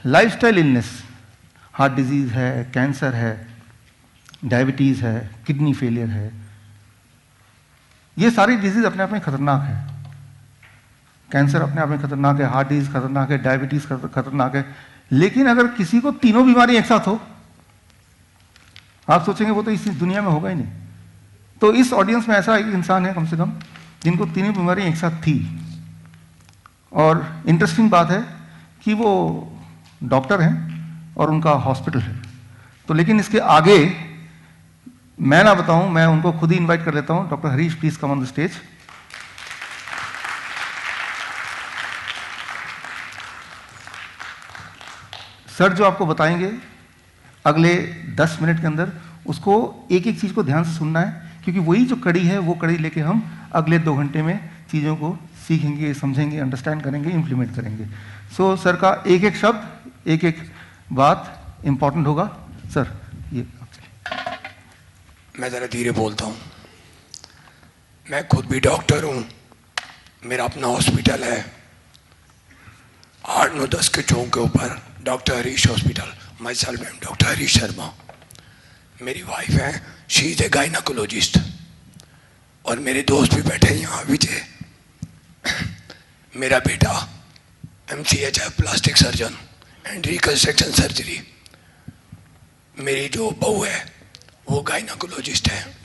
Lifestyle illness, heart disease है, cancer है, diabetes है, किडनी फेलियर है, ये सारी डिजीज़ अपने आप में खतरनाक है। कैंसर अपने आप में खतरनाक है, हार्ट डिजीज़ खतरनाक है, डायबिटीज़ खतरनाक है। लेकिन अगर किसी को तीनों बीमारी एक साथ हो, आप सोचेंगे वो तो इस दुनिया में होगा ही नहीं। तो इस ऑडियंस में ऐसा एक इंसान है कम से कम जिनको तीनों बीमारियां एक साथ थी। और इंटरेस्टिंग बात है कि वो डॉक्टर हैं और उनका हॉस्पिटल है। तो लेकिन इसके आगे मैं ना बताऊं, मैं उनको खुद ही इनवाइट कर लेता हूं। Doctor Harish, please come on the stage. Sir जो आपको बताएंगे अगले 10 मिनट के अंदर, उसको एक एक चीज को ध्यान से सुनना है, क्योंकि वही जो कड़ी है वो कड़ी लेके हम अगले 2 घंटे में चीज़ों को सीखेंगे, समझेंगे, अंडरस्टैंड करेंगे, इंप्लीमेंट करेंगे। सो सर का एक एक शब्द, एक एक बात इंपॉर्टेंट होगा। सर ये मैं ज़रा धीरे बोलता हूँ। मैं खुद भी डॉक्टर हूँ, मेरा अपना हॉस्पिटल है 8-9-10 के चौक के ऊपर, doctor Harish hospital. My self M doctor Harish Sharma. मेरी वाइफ है, शी इज़ ए गायनाकोलॉजिस्ट। और मेरे दोस्त भी बैठे हैं यहाँ, विजय। मेरा बेटा MCH है, plastic surgeon and reconstruction surgery. मेरी जो बहू है वो गायनाकोलॉजिस्ट है।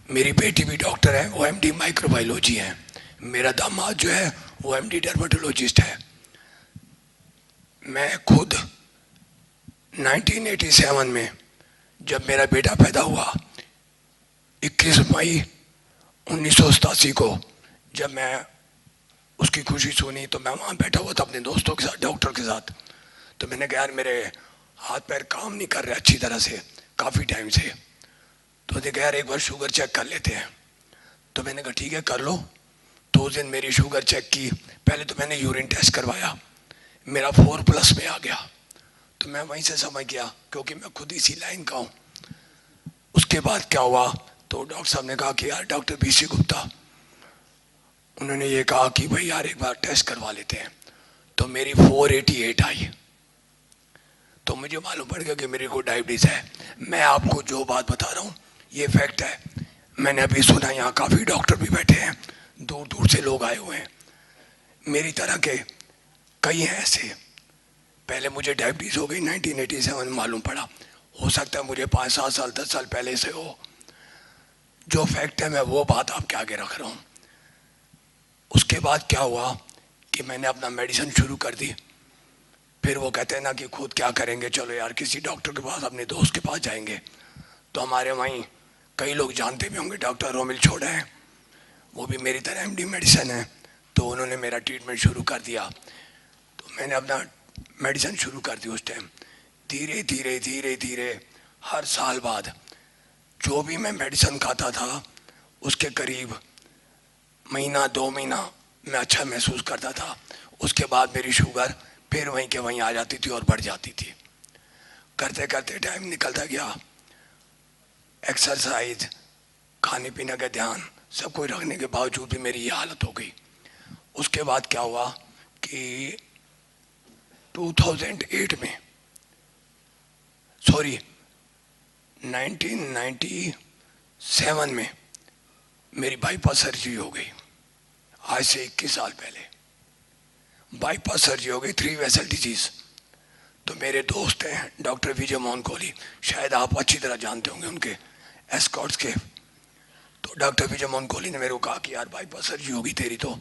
मेरी बेटी भी डॉक्टर है, वो MD माइक्रोबायोलॉजी है। मेरा दामाद जो है वो MD डर्मेटोलॉजिस्ट है। मैं खुद 1987 में जब मेरा बेटा पैदा हुआ, 21 मई 1987 को जब मैं उसकी खुशी सुनी, तो मैं वहाँ बैठा हुआ था अपने दोस्तों के साथ, डॉक्टर के साथ। तो मैंने कहा यार मेरे हाथ पैर काम नहीं कर रहे अच्छी तरह से काफ़ी टाइम से। तो उसने कहा यार एक बार शुगर चेक कर लेते हैं। तो मैंने कहा ठीक है कर लो। तो उस दिन मेरी शुगर चेक की। पहले तो मैंने यूरिन टेस्ट करवाया, मेरा 4+ में आ गया। तो मैं वहीं से समझ गया, क्योंकि मैं खुद इसी लाइन का हूँ। उसके बाद क्या हुआ, तो डॉक्टर साहब ने कहा कि यार डॉक्टर BC गुप्ता, उन्होंने ये कहा कि भाई यार एक बार टेस्ट करवा लेते हैं। तो मेरी 488 आई। तो मुझे मालूम पड़ गया कि मेरे को डायबिटीज़ है। मैं आपको जो बात बता रहा हूँ ये फैक्ट है। मैंने अभी सुना यहाँ काफ़ी डॉक्टर भी बैठे हैं, दूर दूर से लोग आए हुए हैं, मेरी तरह के कई हैं ऐसे। पहले मुझे डायबिटीज़ हो गई 1987 में मालूम पड़ा। हो सकता है मुझे 5-7 साल 10 साल पहले से हो। जो फैक्ट है मैं वो बात आपके आगे रख रहा हूँ। उसके बाद क्या हुआ कि मैंने अपना मेडिसिन शुरू कर दी। फिर वो कहते हैं ना कि खुद क्या करेंगे, चलो यार किसी डॉक्टर के पास, अपने दोस्त के पास जाएंगे। तो हमारे वहीं कई लोग जानते भी होंगे, डॉक्टर रोमिल छोड़ा है, वो भी मेरी तरह MD मेडिसिन है। तो उन्होंने मेरा ट्रीटमेंट शुरू कर दिया। तो मैंने अपना मेडिसिन शुरू कर दी। उस टाइम धीरे धीरे धीरे धीरे हर साल बाद जो भी मैं मेडिसिन खाता था उसके करीब महीना 2 महीना मैं अच्छा महसूस करता था। उसके बाद मेरी शुगर फिर वहीं के वहीं आ जाती थी और बढ़ जाती थी। करते करते टाइम निकलता गया। एक्सरसाइज, खाने पीने का ध्यान, सब कुछ रखने के बावजूद भी मेरी ये हालत हो गई। उसके बाद क्या हुआ कि 2008 में, सॉरी 1997 में मेरी बाईपास सर्जरी हो गई। आज से 21 साल पहले बाईपास सर्जरी हो गई, 3 वेसल डिजीज। तो मेरे दोस्त हैं डॉक्टर विजय मोहन कोहली, शायद आप अच्छी तरह जानते होंगे उनके एस्कॉर्ट्स के। तो डॉक्टर विजय मोहन कोहली ने मेरे को कहा कि यार बाईपास सर्जरी होगी तेरी। तो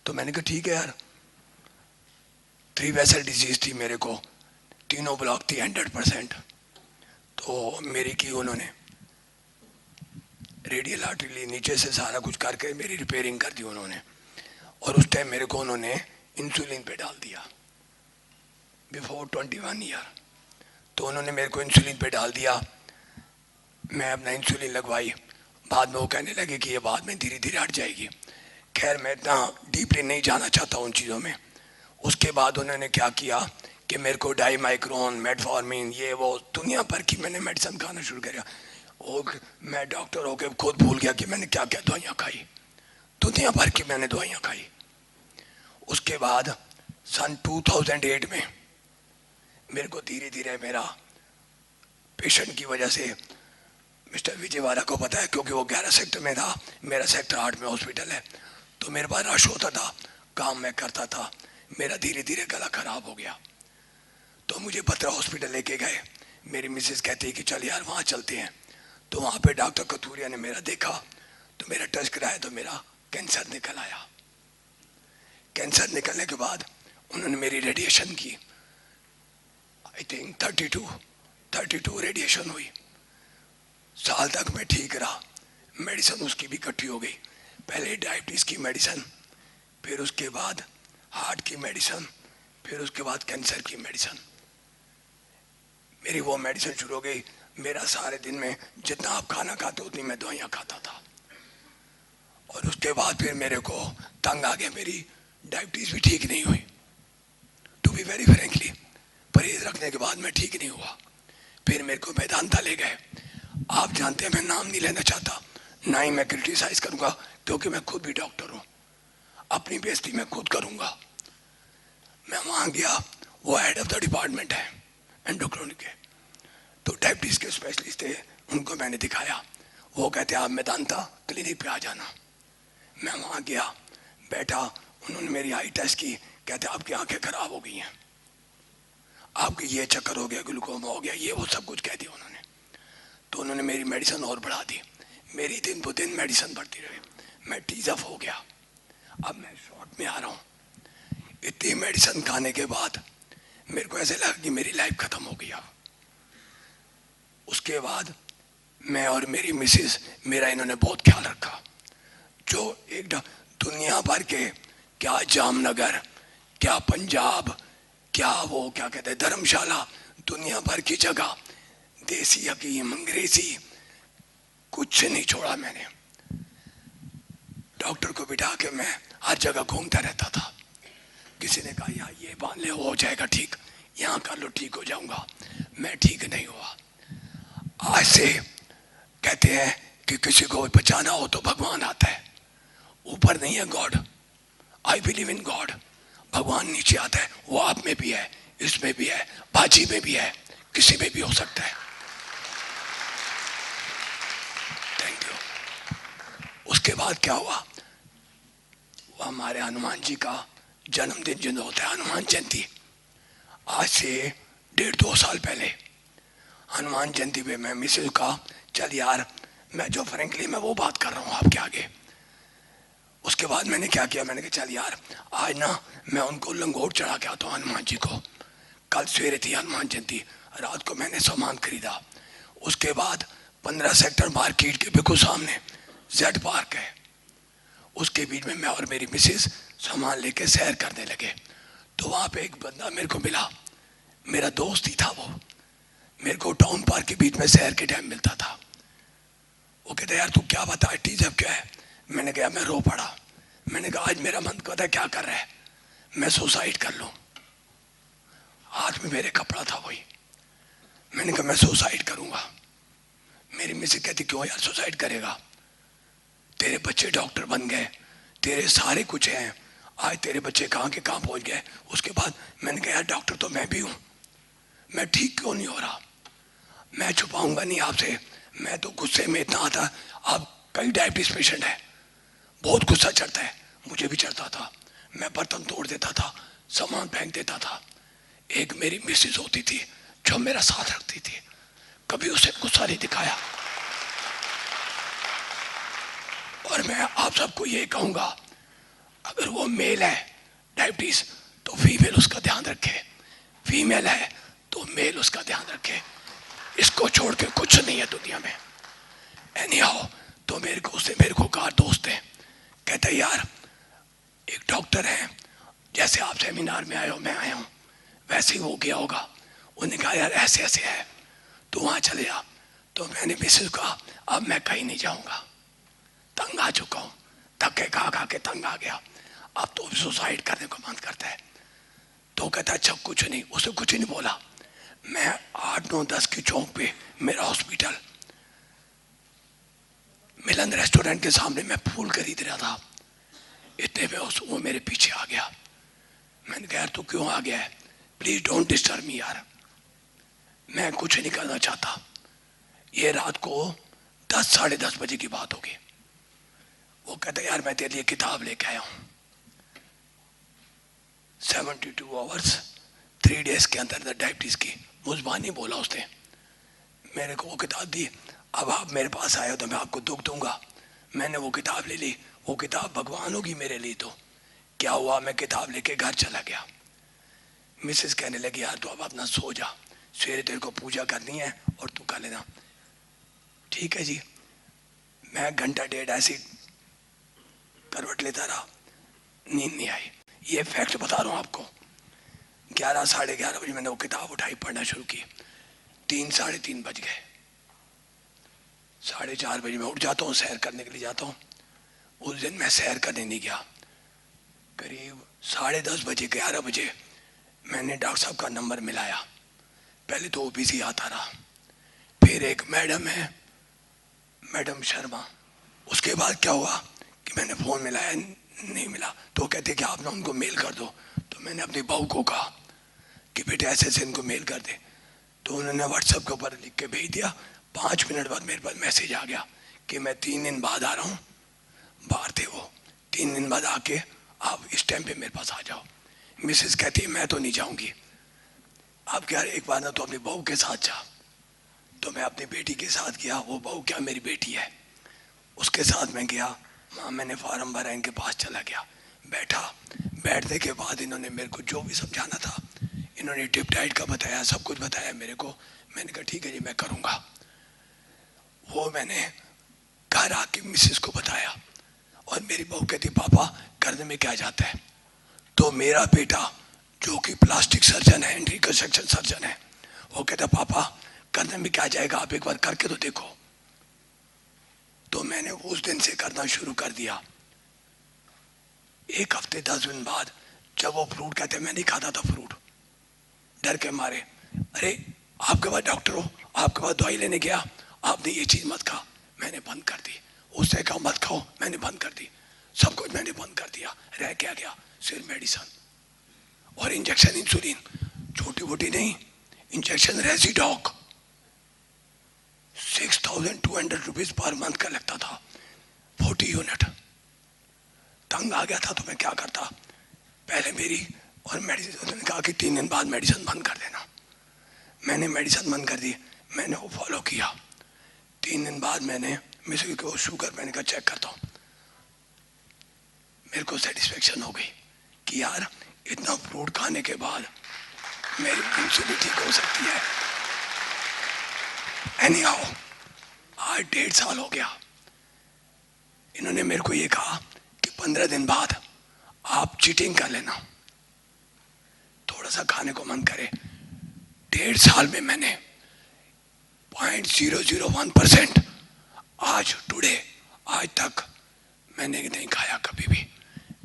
मैंने कहा ठीक है यार। 3 वेसल डिजीज थी मेरे को, तीनों ब्लॉक थी 100%। तो मेरी की उन्होंने रेडियल आर्टरी नीचे से सारा कुछ करके मेरी रिपेयरिंग कर दी उन्होंने। और उस टाइम मेरे को उन्होंने इंसुलिन पे डाल दिया बिफोर 21 ईयर। तो उन्होंने मेरे को इंसुलिन पे डाल दिया। मैं अपना इंसुलिन लगवाई। बाद में वो कहने लगे कि ये बाद में धीरे धीरे हट जाएगी। खैर मैं इतना डीपली नहीं जाना चाहता उन चीज़ों में। उसके बाद उन्होंने क्या किया कि मेरे को डाईमाइक्रोन, मेटफॉर्मिन, ये वो दुनिया भर की मैंने मेडिसिन खाना शुरू किया। और मैं डॉक्टर होकर खुद भूल गया कि मैंने क्या क्या दवाइयाँ खाई। दुनिया भर की मैंने दवाइयाँ खाई। उसके बाद सन 2008 में मेरे को धीरे धीरे मेरा पेशेंट की वजह से मिस्टर विजयवाड़ा को पता है, क्योंकि वो 11 सेक्टर में था, मेरा सेक्टर 8 में हॉस्पिटल है, तो मेरे पास रश होता था, काम मैं करता था, मेरा धीरे धीरे गला खराब हो गया। तो मुझे बत्रा हॉस्पिटल लेके गए। मेरी मिसेस कहती है कि चल यार वहाँ चलते हैं। तो वहाँ पे डॉक्टर कथूरिया ने मेरा देखा, तो मेरा टेस्ट कराया, तो मेरा कैंसर निकल आया। कैंसर निकलने के बाद उन्होंने मेरी रेडिएशन की, आई थिंक 32 रेडिएशन हुई। साल तक मैं ठीक रहा, मेडिसिन उसकी भी इकट्ठी हो गई। पहले डायबिटीज़ की मेडिसिन, फिर उसके बाद हार्ट की मेडिसिन, फिर उसके बाद कैंसर की मेडिसिन। मेरी वो मेडिसिन शुरू हो गई। मेरा सारे दिन में जितना आप खाना खाते उतनी मैं दवाइयाँ खाता था। और उसके बाद फिर मेरे को तंग आ गया, मेरी डायबिटीज़ भी ठीक नहीं हुई। टू बी वेरी फ्रेंकली, परहेज रखने के बाद मैं ठीक नहीं हुआ। फिर मेरे को मेदांता ले गए। आप जानते हैं मैं नाम नहीं लेना चाहता, ना ही मैं क्रिटिसाइज करूंगा, क्योंकि मैं खुद भी डॉक्टर हूँ, अपनी बेइज्जती मैं खुद करूंगा। मैं वहाँ गया, वो हेड ऑफ द डिपार्टमेंट है एंडोक्राइन के, तो डायबिटीज़ के स्पेशलिस्ट थे, उनको मैंने दिखाया। वो कहते आप मेदांता क्लिनिक पे आ जाना। मैं वहाँ गया, बैठा, उन्होंने मेरी आई टेस्ट की, कहते आपकी आंखें खराब हो गई हैं, आपकी ये चक्कर हो गया, ग्लूकोमा हो गया, ये वो सब कुछ कह दिया उन्होंने। तो उन्होंने मेरी मेडिसिन और बढ़ा दी। मेरी दिन ब दिन मेडिसिन बढ़ती रही, मैं टीज अप हो गया। अब मैं शॉर्ट में आ रहा हूँ। इतनी मेडिसिन खाने के बाद मेरे को ऐसे लगा कि मेरी लाइफ खत्म हो गई। उसके बाद मैं और मेरी मिसेस, मेरा इन्होंने बहुत ख्याल रखा। जो एक दुनिया भर के, क्या जामनगर, क्या पंजाब, क्या वो क्या कहते हैं धर्मशाला, दुनिया भर की जगह, देसी हकीम, अंग्रेजी, कुछ नहीं छोड़ा मैंने। डॉक्टर को बिठा के मैं हर जगह घूमता रहता था। किसी ने कहा यार ये बांध ले, हो जाएगा ठीक, यहाँ कर लो ठीक हो जाऊंगा, मैं ठीक नहीं हुआ। आज से कहते हैं कि किसी को बचाना हो तो भगवान आता है, ऊपर नहीं है God. I believe in God. भगवान नीचे आता है, वो आप में भी है, इसमें भी है, बाजी में भी है, किसी में भी हो सकता है। Thank you. उसके बाद क्या हुआ, वो हमारे हनुमान जी का जन्मदिन जो होता है, हनुमान जयंती, आज से 1.5-2 साल पहले हनुमान जयंती पे मैं मिसेज का, चल यार, मैं जो फ्रेंकली मैं वो बात कर रहा हूँ आपके आगे। उसके बाद मैंने क्या किया, मैंने कहा चल यार आज ना मैं उनको लंगोट चढ़ा के आता हूँ हनुमान जी को। कल सवेरे थी हनुमान जयंती, रात को मैंने सामान खरीदा। उसके बाद 15 सेक्टर मार्केट के बिल्कुल सामने जेड पार्क है, उसके बीच में मैं और मेरी मिसेस सामान लेके सैर करने लगे। तो वहाँ पे एक बंदा मेरे को मिला, मेरा दोस्त ही था वो। मेरे को टाउन पार्क के बीच में सैर के टाइम मिलता था। वो कहता यार तू क्या बता, टीजब क्या है? मैंने कहा मैं रो पड़ा। मैंने कहा आज मेरा मन कहता क्या कर रहा है, मैं सुसाइड कर लूँ। हाथ में मेरे कपड़ा था वही। मैंने कहा मैं सुसाइड करूँगा। मेरी मिसेस कहती क्यों यार सुसाइड करेगा, तेरे बच्चे डॉक्टर बन गए, तेरे सारे कुछ हैं, आज तेरे बच्चे कहाँ के कहाँ पहुँच गए। उसके बाद मैंने कहा यार डॉक्टर तो मैं भी हूँ, मैं ठीक क्यों नहीं हो रहा। मैं छुपाऊंगा नहीं आपसे, मैं तो गुस्से में इतना आता, आप कई डायबिटीज पेशेंट है, बहुत गुस्सा चढ़ता है, मुझे भी चढ़ता था। मैं बर्तन तोड़ देता था, सामान फेंक देता था। एक मेरी मिसेस होती थी जो मेरा साथ रखती थी, कभी उसे गुस्सा नहीं दिखाया। और मैं आप सबको ये कहूंगा, अगर वो मेल है डायबिटीज तो फीमेल उसका ध्यान रखे, फीमेल है तो मेल उसका ध्यान रखे। इसको छोड़ के कुछ नहीं है दुनिया में। एनी हाउ, तो मेरे को उससे मेरे को कहा दोस्त है, कहते यार एक डॉक्टर है, जैसे आप सेमिनार में आए हो मैं आया हूँ वैसे ही हो गया होगा। उन्होंने कहा यार ऐसे ऐसे है, तो वहाँ चले आ। तो मैंने मिसेस को कहा अब मैं कहीं नहीं जाऊँगा, तंग आ चुका हूँ, धक्के खा खा के तंग आ गया, अब तो सुसाइड करने को मन करता है। तो कहता अच्छा कुछ नहीं, उसे कुछ नहीं बोला। मैं 8-9-10 की चौक पे मेरा हॉस्पिटल, मिलन रेस्टोरेंट के सामने मैं फूल खरीद रहा था। इतने में वो मेरे पीछे आ गया। मैंने कहा यार तू क्यों आ गया है, प्लीज डोंट डिस्टर्ब मी यार, मैं कुछ नहीं करना चाहता। ये रात को 10 साढ़े 10 बजे की बात होगी। वो कहता यार मैं तेरे लिए किताब लेके आया हूँ, 72 आवर्स 3 डेज के अंदर डायबिटीज की। मुजबानी बोला उसने, मेरे को वो किताब दी। अब आप मेरे पास आए हो तो मैं आपको दुख दूंगा। मैंने वो किताब ले ली। वो किताब भगवान होगी मेरे लिए। तो क्या हुआ, मैं किताब लेके घर चला गया। मिसेस कहने लगी यार तू अब अपना सो जा, सवेरे तेरे को पूजा करनी है और तू कर लेना। ठीक है जी। मैं घंटा डेढ़ ऐसी करवट लेता रहा, नींद नहीं आई। ये फैक्ट बता रहा हूँ आपको। 11 साढ़े 11 बजे मैंने वो किताब उठाई, पढ़ना शुरू की। 3 साढ़े 3 बज गए। 4:30 बजे मैं उठ जाता हूँ, सैर करने के लिए जाता हूँ। उस दिन मैं सैर करने नहीं गया। करीब 10:30 बजे 11 बजे मैंने डॉक्टर साहब का नंबर मिलाया। पहले तो वो बिजी आता रहा, फिर एक मैडम है, मैडम शर्मा। उसके बाद क्या हुआ कि मैंने फ़ोन मिलाया, नहीं मिला। तो कहते कि आप ना उनको मेल कर दो। तो मैंने अपनी बहू को कहा कि बेटे ऐसे ऐसे इनको मेल कर दे। तो उन्होंने व्हाट्सएप के ऊपर लिख के भेज दिया। 5 मिनट बाद मेरे पास मैसेज आ गया कि मैं 3 दिन बाद आ रहा हूँ। बाहर थे वो, 3 दिन बाद आके आप इस टाइम पे मेरे पास आ जाओ। मिसेस कहती है मैं तो नहीं जाऊंगी। आप क्या एक बार ना तो अपनी बहू के साथ जा। तो मैं अपनी बेटी के साथ गया। वो बहू क्या मेरी बेटी है, उसके साथ मैं गया। वहाँ मैंने फार्म भरा, इनके पास चला गया, बैठा। बैठने के बाद इन्होंने मेरे को जो भी समझाना था, इन्होंने टिप डाइट का बताया, सब कुछ बताया मेरे को। मैंने कहा ठीक है जी मैं करूँगा। वो मैंने घर आके मिसेस को बताया और मेरी बहू कहती पापा करने में क्या जाता है। तो मेरा बेटा जो कि प्लास्टिक सर्जन है, रिकंस्ट्रक्शन सर्जन है, वो कहता पापा करने में क्या जाएगा, आप एक बार करके तो देखो। तो मैंने उस दिन से करना शुरू कर दिया। 1 हफ्ते 10 दिन बाद जब वो फ्रूट कहते मैं नहीं खाता था फ्रूट, डर के मारे। अरे आपके पास डॉक्टर हो, आपके पास दवाई लेने गया, आपने ये चीज़ मत खा। मैंने बंद कर दी। उससे कहा मत खाओ, मैंने बंद कर दी। सब कुछ मैंने बंद कर दिया। रह क्या गया, सिर्फ मेडिसिन और इंजेक्शन, इंसुलिन, छोटी मोटी नहीं, इंजेक्शन रेजिडॉक 6,200 रुपीज पर मंथ का लगता था, 40 यूनिट। तंग आ गया था तो मैं क्या करता, पहले मेरी और मेडिसिन, उन्होंने कहा कि 3 दिन बाद मेडिसिन बंद कर देना। मैंने मेडिसिन बंद कर दी, मैंने वो फॉलो किया। 3 दिन बाद मैंने मिसेस को शुगर मैंने कहा चेक करता हूँ। मेरे को सेटिस्फेक्शन हो गई कि यार इतना फ्रूट खाने के बाद मेरी इंसुलिन ठीक हो सकती है। एनीहाउ आज 1.5 साल हो गया। इन्होंने मेरे को ये कहा कि 15 दिन बाद आप चीटिंग कर लेना, थोड़ा सा खाने को मन करे। 1.5 साल में मैंने 0.001% आज टुडे आज तक मैंने नहीं खाया कभी भी।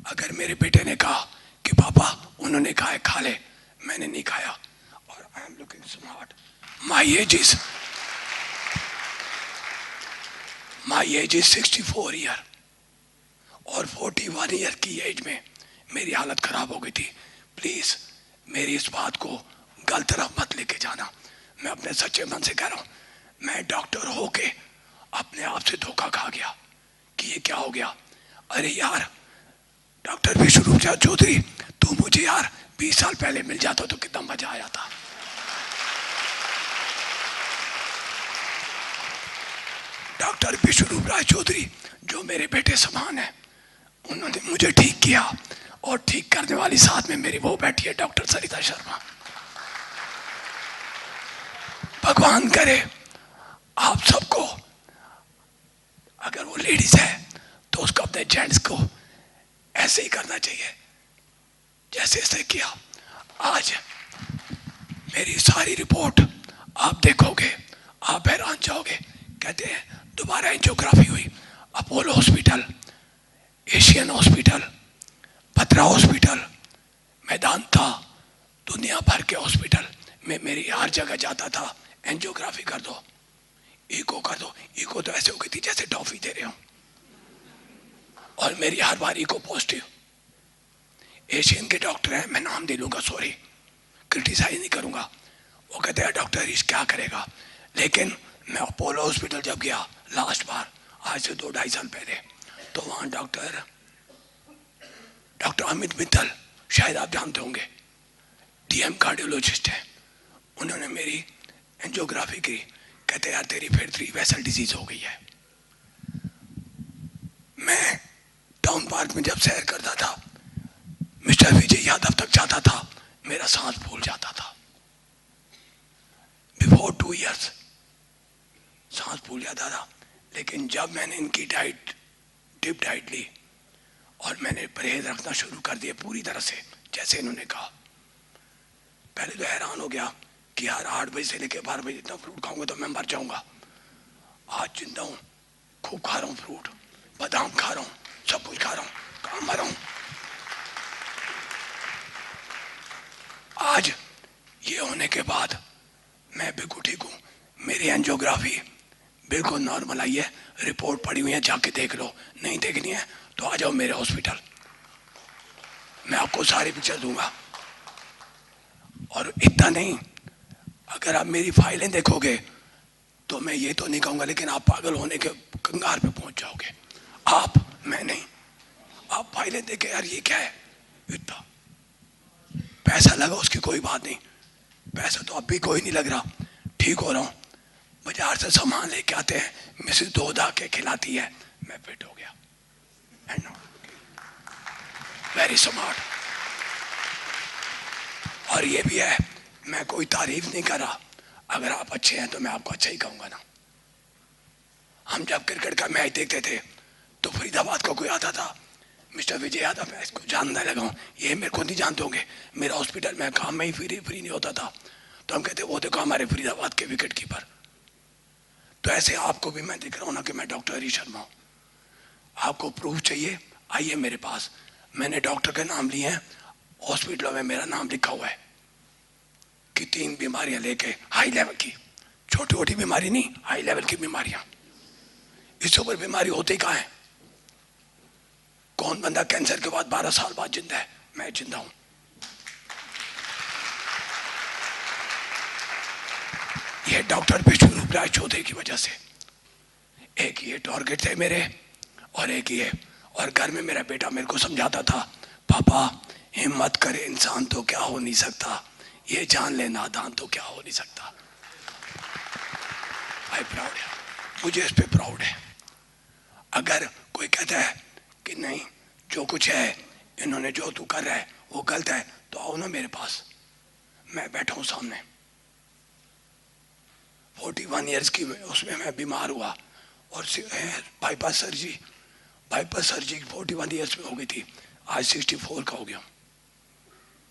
अगर मेरे बेटे ने कहा कि पापा उन्होंने कहा है खा ले, मैंने नहीं खाया। और I am looking smart. My age is 64 year और 41 ईयर की एज में मेरी हालत खराब हो गई थी। प्लीज मेरी इस बात को गलत तरफ मत लेके जाना। मैं अपने सच्चे मन से कह रहा हूं, मैं डॉक्टर होके अपने आप से धोखा खा गया कि ये क्या हो गया। अरे यार डॉक्टर विश्वरूप चौधरी, तू मुझे यार 20 साल पहले मिल जाता तो कितना मजा आया था। डॉक्टर विश्वरूप राय चौधरी जो मेरे बेटे समान है, उन्होंने मुझे ठीक किया और ठीक करने वाली साथ में मेरी वो बैठी है डॉक्टर सरिता शर्मा। भगवान करे आप सबको, अगर वो लेडीज है तो उसको अपने जेंट्स को ऐसे ही करना चाहिए जैसे इसने किया। आज मेरी सारी रिपोर्ट आप देखोगे आप हैरान जाओगे। कहते हैं दोबारा एंजियोग्राफी हुई, अपोलो हॉस्पिटल, एशियन हॉस्पिटल, भद्रा हॉस्पिटल, मेदांता, दुनिया भर के हॉस्पिटल में मेरी हर जगह जाता था। एंजियोग्राफी कर दो, इको कर दो। इको तो ऐसे हो गई थी जैसे टॉफी दे रहे हो, और मेरी हर बार इको पॉजिटिव। एशियन के डॉक्टर हैं, मैं नाम दे लूंगा, सॉरी क्रिटिसाइज नहीं करूंगा। वो वो कहते हैं डॉक्टर इस क्या करेगा। लेकिन मैं अपोलो हॉस्पिटल जब गया लास्ट बार, आज से 2-2.5 साल पहले, तो वहाँ डॉक्टर अमित मित्तल, शायद आप जानते होंगे, डीएम कार्डियोलॉजिस्ट है, उन्होंने मेरी एंजियोग्राफी की। कहते यार तेरी फिर 3 वेसल डिजीज हो गई है। मैं टाउन पार्क में जब सैर करता था, मिस्टर विजय यादव तक जाता था, मेरा सांस फूल जाता था। बिफोर 2 इयर्स सांस फूल जाता था। लेकिन जब मैंने इनकी डाइट, डिप डाइट ली और मैंने परहेज रखना शुरू कर दिया पूरी तरह से जैसे इन्होंने कहा, पहले तो हैरान हो गया कि यार 8 बजे से लेकर 12 बजे इतना फ्रूट खाऊंगा तो मैं मर जाऊंगा। आज जिंदा हूं, खूब खा रहा हूं फ्रूट, बादाम खा रहा हूं, सब कुछ खा रहा हूं, कहां मर रहा हूं। आज ये होने के बाद मैं बिल्कुल ठीक हूं। मेरी एंजियोग्राफी बिल्कुल नॉर्मल आई है, रिपोर्ट पड़ी हुई है, जाके देख लो। नहीं देखनी है तो आ जाओ मेरे हॉस्पिटल, मैं आपको सारी पिक्चर दूंगा। और इतना नहीं, अगर आप मेरी फाइलें देखोगे तो मैं ये तो नहीं कहूंगा, लेकिन आप पागल होने के कंगार पे पहुंच जाओगे। आप, मैं नहीं, आप फाइलें देखे यार ये क्या है, इतना पैसा लगा उसकी कोई बात नहीं, पैसा तो अब भी कोई नहीं लग रहा, ठीक हो रहा हूं। बाजार से सामान लेके आते हैं, मिसेस दूध आके खिलाती है, मैं फिट हो गया। Very smart. और ये भी है, मैं कोई तारीफ नहीं कर रहा, अगर आप अच्छे हैं तो मैं आपको अच्छा ही कहूंगा ना। हम जब क्रिकेट का मैच देखते थे तो फरीदाबाद का कोई आता था, मिस्टर विजय यादव, मैं इसको जानने लगा हूँ, ये मेरे को नहीं जानते होंगे, मेरा हॉस्पिटल में काम में ही फ्री नहीं होता था। तो हम कहते वो देखो हमारे फरीदाबाद के विकेट कीपर। तो ऐसे आपको भी मैं दिख रहा हूँ ना कि मैं डॉक्टर हरी शर्मा हूँ। आपको प्रूफ चाहिए, आइए मेरे पास, मैंने डॉक्टर के नाम लिए हैं, हॉस्पिटलों में मेरा नाम लिखा हुआ है कि 3 बीमारियां लेके, हाई लेवल की, छोटी छोटी बीमारी नहीं, हाई लेवल की बीमारियां। इससे ऊपर बीमारी होती कहाँ है? कौन बंदा कैंसर के बाद 12 साल बाद जिंदा है? मैं जिंदा हूं। ये डॉक्टर विष्णु राय चौधरी की वजह से। एक ये टारगेट थे मेरे और एक ये, और घर में मेरा बेटा मेरे को समझाता था, पापा हिम्मत करे इंसान तो क्या हो नहीं सकता, ये जान ले नादान तो क्या हो नहीं सकता। आई प्राउड है, मुझे इस पे प्राउड है। अगर कोई कहता है कि नहीं जो कुछ है इन्होंने जो तू कर रहा है वो गलत है, तो आओ ना मेरे पास, मैं बैठा हूं सामने। 41 इयर्स की उसमें मैं बीमार हुआ और बाईपास सर्जरी 41 इयर्स में हो गई थी, आज 64 का हो गया,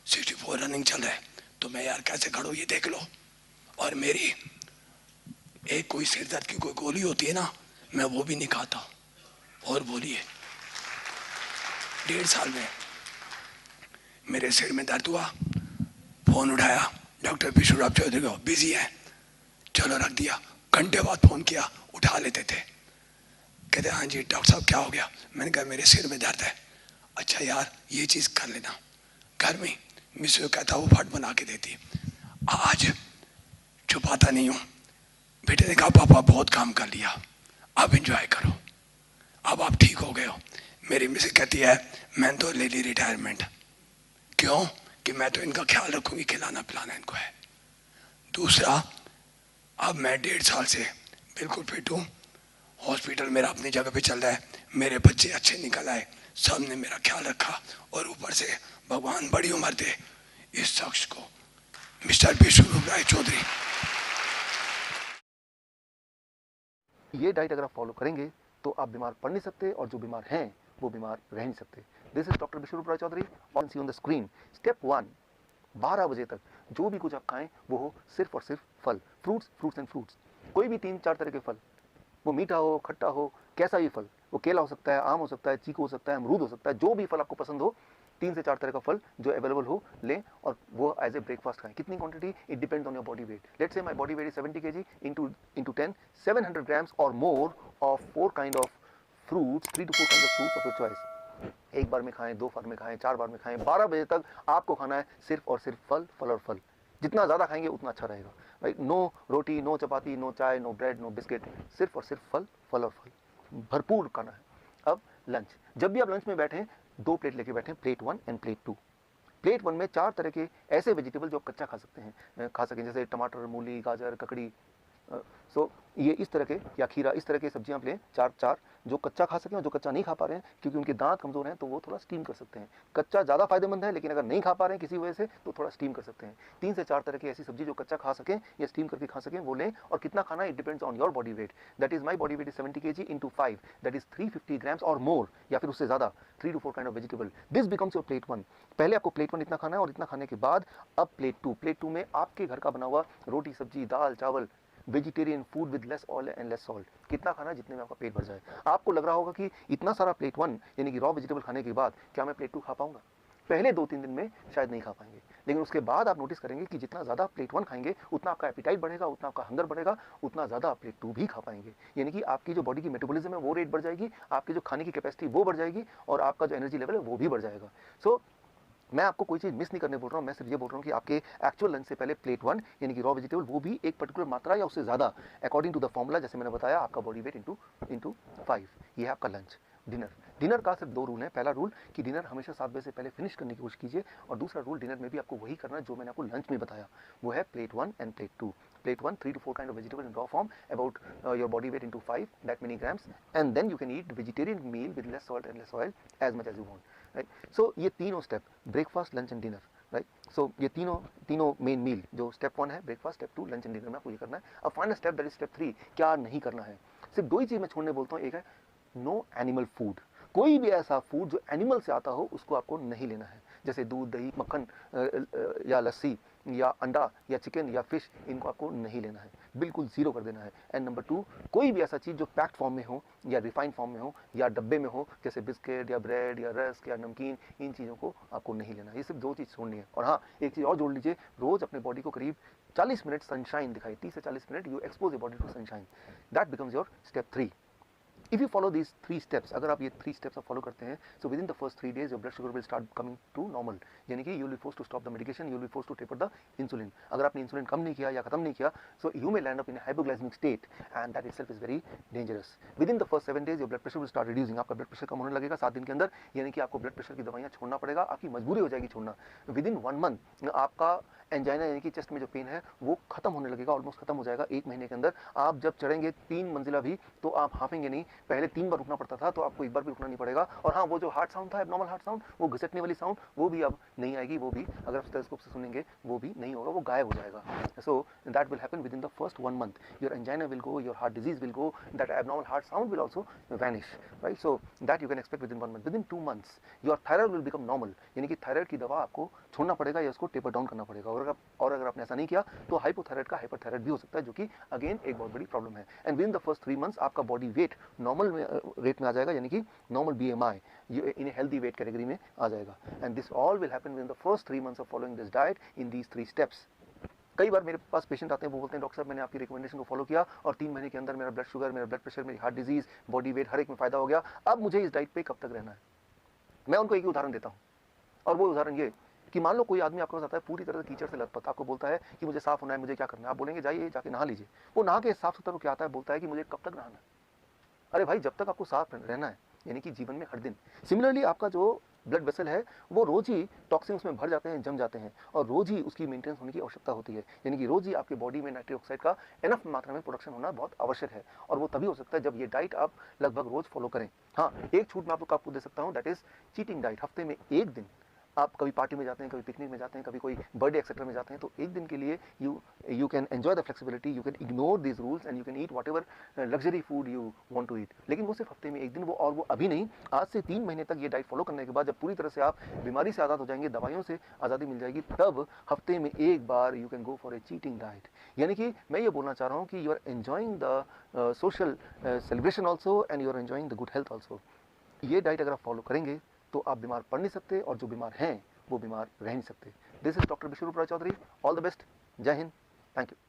64 रनिंग चल रहा है। तो मैं यार कैसे खड़ा हूं ये देख लो। और मेरी एक कोई सिर दर्द की कोई गोली होती है ना, मैं वो भी नहीं खाता। और बोलिए 1.5 साल में मेरे सिर में दर्द हुआ, फोन उठाया, डॉक्टर विष्णु चौधरी को, बिजी है, चलो रख दिया। घंटे बाद फोन किया, उठा लेते थे, कहते हाँ जी डॉक्टर साहब क्या हो गया? मैंने कहा मेरे सिर में दर्द है। अच्छा यार ये चीज कर लेना, घर में मिस कहता वो फट बना के देती। आज छुपाता नहीं हूं। बेटे ने कहा पापा बहुत काम कर लिया, अब एंजॉय करो, अब आप ठीक हो गए हो। मेरी मिसेस कहती है मैं तो ले ली रिटायरमेंट। क्यों? कि मैं तो इनका ख्याल रखूंगी, खिलाना पिलाना इनको है। दूसरा, अब मैं 1.5 साल से बिल्कुल फिट हूँ, हॉस्पिटल मेरा अपनी जगह पे चल रहा है, मेरे बच्चे अच्छे निकल आए, सब ने मेरा ख्याल रखा, और ऊपर से भगवान बड़ी उम्र दे इस शख्स को, मिस्टर विष्णु राय चौधरी। ये डाइट अगर आप फॉलो करेंगे तो आप बीमार पड़ नहीं सकते, और जो बीमार हैं वो बीमार रह नहीं सकते। This is doctor Vishnu Rai Chaudhary, on see on the screen. Step 1, 12 बजे तक जो भी कुछ आप खाएं वो हो सिर्फ और सिर्फ फल, फ्रूट्स एंड फ्रूट्स। कोई भी 3-4 तरह के फल, वो मीठा हो, खट्टा हो, कैसा भी फल, वो केला हो सकता है, आम हो सकता है, चीकू हो सकता है, अमरूद हो सकता है, जो भी फल आपको पसंद हो, 3 से 4 तरह का फल जो अवेलेबल हो लें, और वो एज ए ब्रेकफास्ट खाएं। कितनी quantity? It depends on your body weight. Let's say my body weight is 70 kg, into 10, 700 grams or more of 4 kind of fruits, 3 to 4 kinds of fruits of your choice। एक बार में खाएं, 2 बार में खाएं, 4 बार में खाएं, 12 बजे तक आपको खाना है सिर्फ और सिर्फ फल, फल और फल। जितना ज़्यादा खाएंगे उतना अच्छा रहेगा, राइट। नो रोटी, नो चपाती, नो चाय, नो ब्रेड, नो बिस्किट, सिर्फ और सिर्फ फल, फल और फल, भरपूर खाना है। अब लंच, जब भी आप लंच में बैठें 2 प्लेट लेके बैठें, प्लेट 1 एंड प्लेट 2। प्लेट 1 में 4 तरह के ऐसे वेजिटेबल जो आप कच्चा खा सकते हैं, खा सकें, जैसे टमाटर, मूली, गाजर, ककड़ी, सो ये इस तरह के, या खीरा, इस तरह के सब्जियां आप लें, 4 जो कच्चा खा सकें, और जो कच्चा नहीं खा पा रहे हैं क्योंकि उनके दांत कमजोर हैं तो वो थोड़ा स्टीम कर सकते हैं। कच्चा ज़्यादा फायदेमंद है, लेकिन अगर नहीं खा पा रहे हैं किसी वजह से तो थोड़ा स्टीम कर सकते हैं। 3 से 4 तरह की ऐसी सब्जी जो कच्चा खा सकें या स्टीम करके खा सकें वो लें। और कितना खाना, it depends on your body weight. That is my body weight is 70 kg into 5, that is 350 grams और मोर, या फिर उससे ज़्यादा, 3 to 4 kind of vegetable. This becomes your plate 1। पहले आपको प्लेट 1 इतना खाना है, और इतना खाने के बाद अब प्लेट 2। प्लेट 2 में आपके घर का बना हुआ रोटी, सब्जी, दाल, चावल, vegetarian food with less oil and less salt. कितना खाना, जितने में आपका पेट भर जाए। आपको लग रहा होगा कि इतना सारा प्लेट 1 यानी कि रॉ वेजिटेबल खाने के बाद क्या मैं प्लेट 2 खा पाऊंगा? पहले 2-3 दिन में शायद नहीं खा पाएंगे, लेकिन उसके बाद आप नोटिस करेंगे कि जितना ज़्यादा प्लेट 1 खाएंगे उतना आपका एपिटाइट बढ़ेगा, उतना आपका हंगर बढ़ेगा, उतना ज़्यादा आप प्लेट 2 भी खा पाएंगे। यानी कि आपकी जो बॉडी की मेटाबॉलिज्म है वो रेट बढ़ जाएगी, आपकी जो खाने की कैपेसिटी वो बढ़ जाएगी, और आपका जो एनर्जी लेवल है वो भी बढ़ जाएगा। सो मैं आपको कोई चीज़ मिस नहीं करने बोल रहा हूँ, मैं सिर्फ ये बोल रहा हूँ कि आपके एक्चुअल लंच से पहले प्लेट 1 यानी कि रॉ वेजिटेबल, वो भी एक पर्टिकुलर मात्रा या उससे ज़्यादा, अकॉर्डिंग टू द फॉर्मूला, जैसे मैंने बताया, आपका बॉडी वेट इंटू 5। ये है आपका लंच। डिनर का सिर्फ 2 रूल है। पहला रूल कि डिनर हमेशा 7 बजे से पहले फिनिश करने की कोशिश कीजिए, और दूसरा रूल, डिनर में भी आपको वही करना है जो मैंने आपको लंच में बताया, वो है plate 1 end plate 2। Plate 1, 3 to 4 kind of vegetable in raw form, about your body weight into 5, that many grams, and then you can eat vegetarian meal with less salt and less oil as much as you want, right? So ये तीनों step, breakfast, lunch and dinner, right. So ये तीनों main meal, जो step 1 है breakfast, step 2 lunch and dinner में आपको ये करना है। अब final step, that is step 3, क्या नहीं करना है। सिर्फ 2 ही चीज़ मैं छोड़ने बोलता हूँ। एक है नो एनिमल फूड, कोई भी ऐसा फूड जो एनिमल से आता हो उसको आपको नहीं लेना है, जैसे दूध, दही, मक्खन या लस्सी या अंडा या चिकन या फिश, इनको आपको नहीं लेना है, बिल्कुल ज़ीरो कर देना है। एंड नंबर 2, कोई भी ऐसा चीज़ जो पैक्ड फॉर्म में हो या रिफाइंड फॉर्म में हो या डब्बे में हो, जैसे बिस्किट या ब्रेड या रस्क या नमकीन, इन चीज़ों को आपको नहीं लेना है। ये सिर्फ 2 चीज़ छोड़नी है। और हाँ, एक चीज़ और जोड़ लीजिए, रोज़ अपने बॉडी को करीब 40 मिनट सनशाइन दिखाई, 30 से 40 minute you expose your body to sunshine, that becomes your step 3। If you follow these 3 steps, अगर आप ये 3 steps आप फॉलो करते हैं, so within the first 3 days your blood sugar will start coming to normal, यानी कि you will be forced to stop the medication, you will be forced to taper the insulin। अगर आपने insulin कम नहीं किया या खत्म नहीं किया, so you may land up in a hypoglycemic state, and that itself is very dangerous। Within the first 7 days your blood pressure will start reducing, आपका blood pressure कम होने लगेगा 7 दिन के अंदर, यानी कि आपको ब्लड प्रेशर की दवाइयाँ छोड़ना पड़ेगा, आपकी मजबूरी हो जाएगी छोड़ना। Within 1 month आपका एंजाइना यानी कि चेस्ट में जो पेन है वो खत्म होने लगेगा, ऑलमोस्ट खत्म हो जाएगा 1 महीने के अंदर। आप जब चढ़ेंगे 3 मंजिला भी तो आप हाफेंगे नहीं, पहले 3 बार रुकना पड़ता था, तो आपको 1 बार भी रुकना नहीं पड़ेगा। और हाँ, वो जो हार्ट साउंड था, एबनॉर्मल हार्ट साउंड, वो घिसटने वाली साउंड, वो भी अब नहीं आएगी, वो भी अगर आप स्टेथोस्कोप से सुनेंगे वो भी नहीं होगा, वो गायब हो जाएगा। So that will happen with in the first 1 month, your angina will go, your heart disease will go, that abnormal heart sound will also vanish, right. So that you can expect with in 1 month। With in 2 months your thyroid will become normal, यानी कि thyroid की दवा आपको छोड़ना पड़ेगा या उसको taper down करना पड़ेगा। और अगर आपने ऐसा नहीं किया तो हाइपोथायराइड का हाइपरथायराइड भी हो सकता है, जो कि अगेन एक बहुत बड़ी प्रॉब्लम है। And with in the first 3 months आपका बॉडी वेट नॉर्मल रेट में आ जाएगा, यानी कि normal BMI in a healthy weight category में आ जाएगा। And this all will happen with in the first 3 months of following this diet in these 3 steps। कई बार मेरे पास patient आते हैं, वो बोलते हैं डॉक्टर साहब मैंने आपकी रिकमेंडेशन को फॉलो किया और 3 महीने के अंदर मेरा ब्लड शुगर, मेरा ब्लड प्रेशर, मेरी हार्ट डिजीज, बॉडी वेट हर एक में फायदा हो गया, अब मुझे इस डाइट पे कब तक रहना है। मैं उनको एक ही उदाहरण देता हूँ, और वो उदाहरण ये कि मान लो कोई आदमी आपके पास आता है पूरी तरह से कीचड़ से लथपथ, आपको बोलता है कि मुझे साफ होना है, मुझे क्या करना है। आप बोलेंगे जाइए जाके नहा लीजिए। वो नहा के साफ सुथरा क्या आता है, बोलता है कि मुझे कब तक नहाना है। अरे भाई, जब तक आपको साफ रहना है, यानी कि जीवन में हर दिन। सिमिलरली आपका जो ब्लड वेसल है वो रोज ही टॉक्सिन उसमें भर जाते हैं, जम जाते हैं, और रोज ही उसकी मेंटेनेंस होने की आवश्यकता होती है। यानी कि रोज ही आपके बॉडी में नाइट्रिक ऑक्साइड का एनफ मात्रा में प्रोडक्शन होना बहुत आवश्यक है, और वो तभी हो सकता है जब ये डाइट आप लगभग रोज फॉलो करें। हाँ, एक छूट मैं आपको दे सकता हूँ, दैट इज चीटिंग डाइट। हफ्ते में 1 दिन आप कभी पार्टी में जाते हैं, कभी पिकनिक में जाते हैं, कभी कोई बर्थडे एक्सेट्रा में जाते हैं, तो 1 दिन के लिए you can enjoy the flexibility, you can ignore this rules and you can eat whatever luxury food you want to eat. लेकिन वो सिर्फ हफ्ते में 1 दिन, वो अभी नहीं, आज से 3 महीने तक ये डाइट फॉलो करने के बाद जब पूरी तरह से आप बीमारी से आज़ाद हो जाएंगे, दवाइयों से आज़ादी मिल जाएगी, तब हफ्ते में 1 बार you can go for a cheating diet. यानी कि मैं ये बोलना चाह रहा हूँ कि you are enjoying the social celebration also and you are enjoying the good health also. ये डाइट अगर आप फॉलो करेंगे तो आप बीमार पड़ नहीं सकते, और जो बीमार हैं वो बीमार रह नहीं सकते। This is doctor Vishwaroop Rai Chaudhary. All the best. जय हिंद। Thank you.